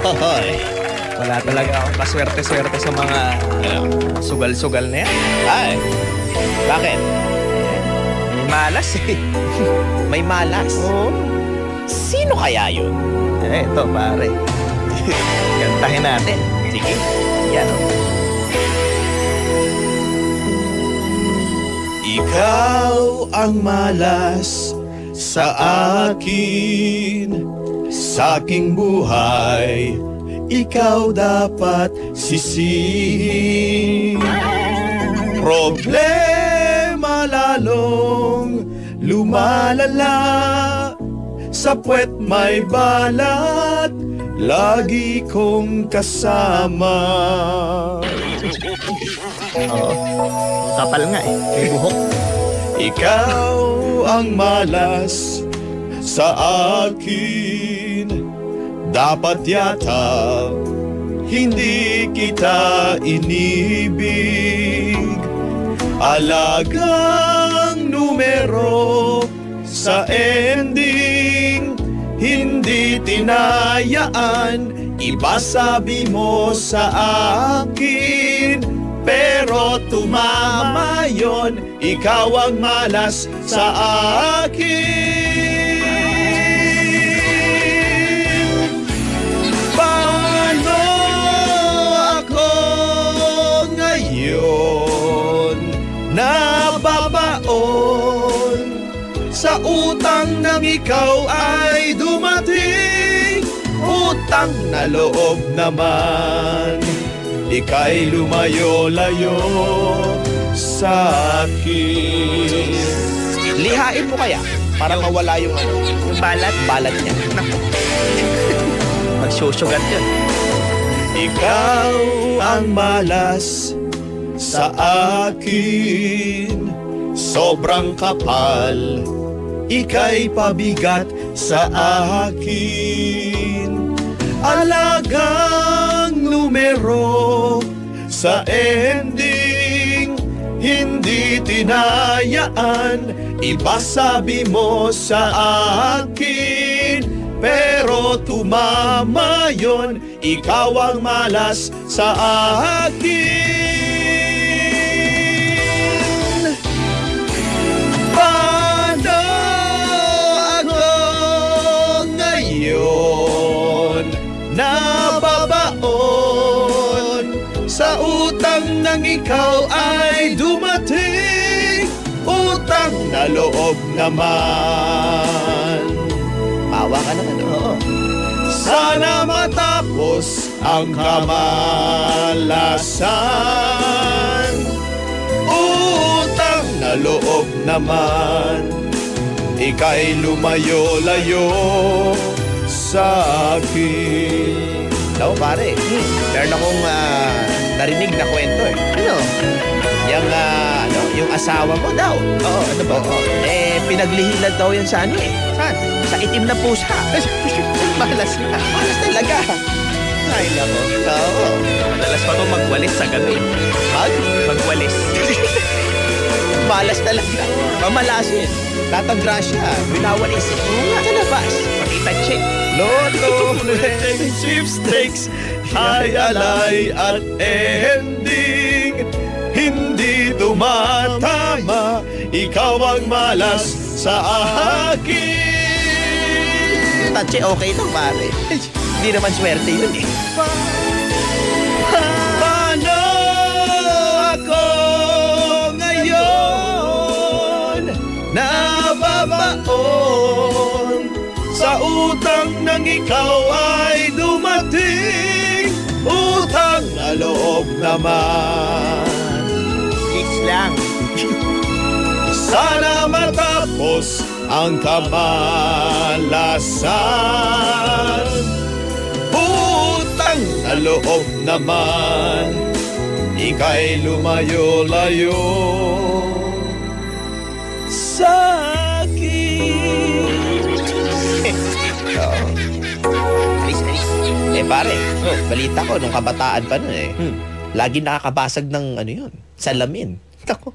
Hoy. Wala talaga akong kaswerte-swerte sa mga sugal-sugal na yan. Ay, bakit? May malas eh. May malas? Oo. Sino kaya yun? Ito pare. Kantahin natin. Sige. Yan o. Ikaw ang malas sa akin, sa aking buhay. Ikaw dapat sisihin. Problema lalong lumalala, sa puwet may balat, lagi kong kasama. Oo. Kapal nga eh. May buhok. Ikaw ang malas sa akin, dapat yata hindi kita inibig. Alagang numero sa ending, hindi tinayaan. Iba sabi mo sa akin, pero tumama yon. Ikaw ang malas sa akin. Paano ako ngayon nababaon sa utang nang ikaw ay dumating? Utang na loob naman, ika'y lumayo-layo sa akin. Lihain mo kaya para mawala yung Yung balat niya. Magsusugat yun. Ikaw ang malas sa akin, sobrang kapal, ika'y pabigat sa akin. Alagang numero sa ending, hindi tinayaan. Iba sabi mo sa akin, pero tumama yon. Ikaw ang malas sa akin. Paano ako ngayon nababaon sa utang nang ikaw ay dumating? Utang na loob naman. pawa ka naman. Oo. Sana matapos ang kamalasan. Utang na loob naman, ika'y lumayo-layo sa akin. Daw pare, meron akong narinig na kwento eh. Ano? Yung asawa mo daw. Oo, ano ba? Oo. Pinaglihilan daw yan sa ano eh. Saan? Sa itim na pusa. Malas na. Malas talaga. Ay, nako. Oo. Madalas pa to magwalis sa gabi. Magwalis. Malas talaga. Mamalasin. Tatagrasya. Binawalis eh. Sa labas. Pakita check. Loto, playing sweepstakes, alay at ending, hindi tumatama. Ikaw ang malas sa akin. Tache, okay lang pare. Hindi naman swerte yun eh. Paano ako ngayon nababaon sa utang nang ikaw ay dumating? Utang na loob naman. Kiss lang. Sana matapos ang kamalasan. Utang na loob naman, ika'y lumayo-layo sa akin. Alis. Pare, balita ko nung kabataan pa nun eh. Lagi nakakabasag ng ano yun, salamin. Ako.